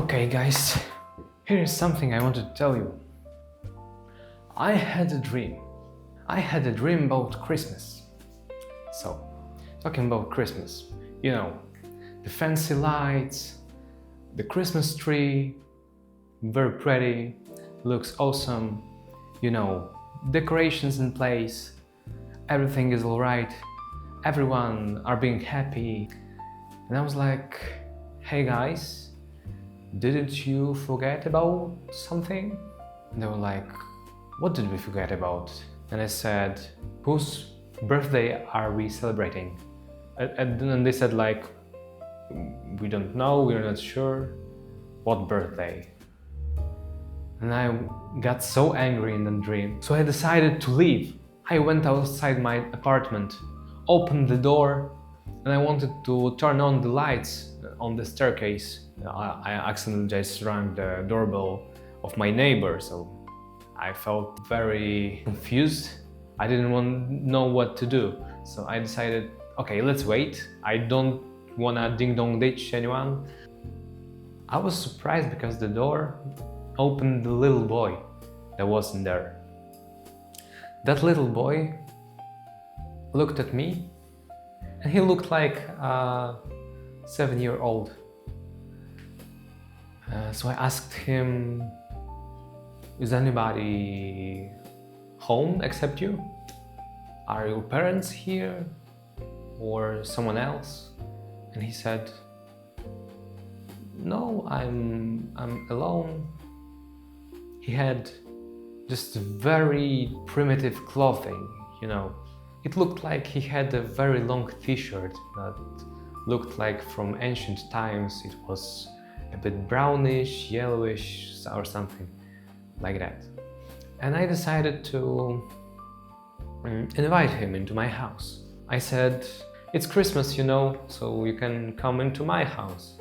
Okay guys, here is something I want to tell you. I had a dream. I had a dream about Christmas. So, talking about Christmas, you know, the fancy lights, the Christmas tree, very pretty, looks awesome, you know, decorations in place, everything is alright, everyone are being happy. And I was like, hey guys, didn't you forget about something? And they were like, what did we forget about? And I said, whose birthday are we celebrating? And then they said like, we don't know, we're not sure. What birthday? And I got so angry in the dream. So I decided to leave. I went outside my apartment, opened the door, and I wanted to turn on the lights on the staircase. I accidentally just rang the doorbell of my neighbor, so I felt very confused. I didn't know what to do. So I decided, okay, let's wait. I don't wanna ding-dong ditch anyone. I was surprised because the door opened the little boy that was in there. That little boy looked at me and he looked like a 7-year-old. So I asked him, is anybody home except you? Are your parents here or someone else? And he said, no, I'm alone. He had just very primitive clothing, you know. It looked like he had a very long t-shirt that looked like from ancient times. It was a bit brownish, yellowish or something like that. And I decided to invite him into my house. I said, it's Christmas, you know, so you can come into my house.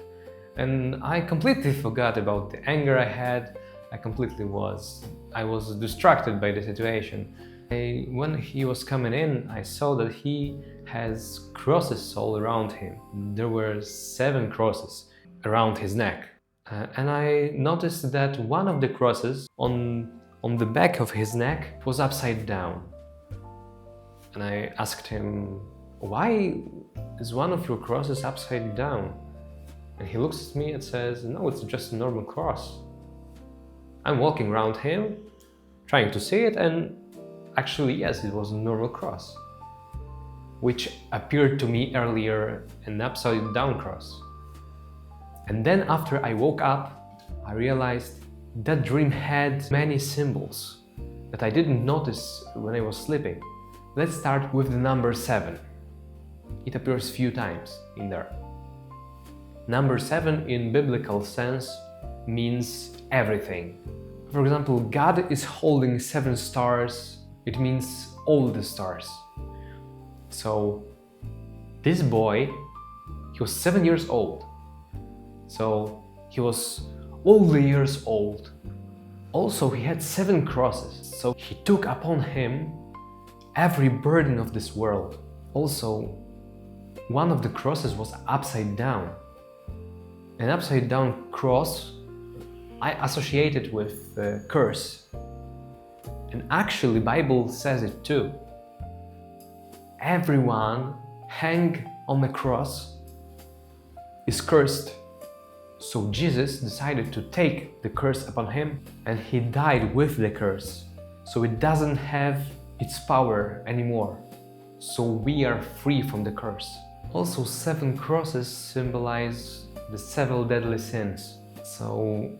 And I completely forgot about the anger I had. I was distracted by the situation. When he was coming in, I saw that he has crosses all around him. There were 7 crosses around his neck. And I noticed that one of the crosses on the back of his neck was upside down. And I asked him, why is one of your crosses upside down? And he looks at me and says, no, it's just a normal cross. I'm walking around him, trying to see it, and actually, yes, it was a normal cross, which appeared to me earlier an upside down cross. And then after I woke up, I realized that dream had many symbols that I didn't notice when I was sleeping. Let's start with the number 7. It appears few times in there. Number 7 in biblical sense means everything. For example, God is holding 7 stars. It means all the stars. So this boy, he was 7 years old. So he was all the years old. Also, he had 7 crosses. So he took upon him every burden of this world. Also, one of the crosses was upside down. An upside down cross I associated with curse. And actually, Bible says it too. Everyone hang on the cross is cursed. So Jesus decided to take the curse upon him and he died with the curse. So it doesn't have its power anymore. So we are free from the curse. Also, 7 crosses symbolize the 7 deadly sins. So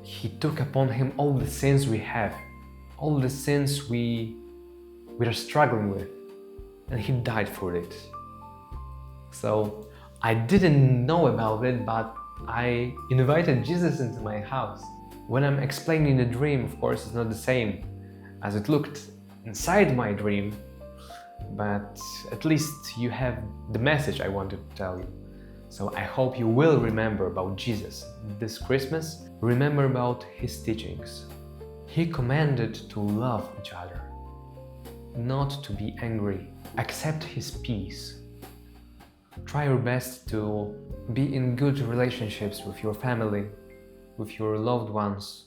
he took upon him all the sins we have, all the sins we are struggling with, and he died for it. So I didn't know about it, but I invited Jesus into my house. When I'm explaining the dream, of course, it's not the same as it looked inside my dream, but at least you have the message I wanted to tell you. So I hope you will remember about Jesus this Christmas. Remember about his teachings. He commanded to love each other, not to be angry. Accept his peace. Try your best to be in good relationships with your family. with your loved ones.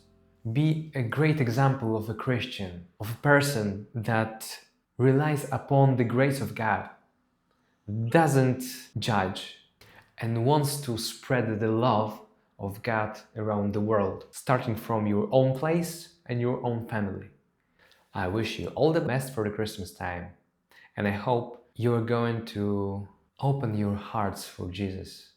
Be a great example of a Christian, of a person that relies upon the grace of God, doesn't judge, and wants to spread the love of God around the world, starting from your own place and your own family. I wish you all the best for the Christmas time, and I hope you are going to open your hearts for Jesus.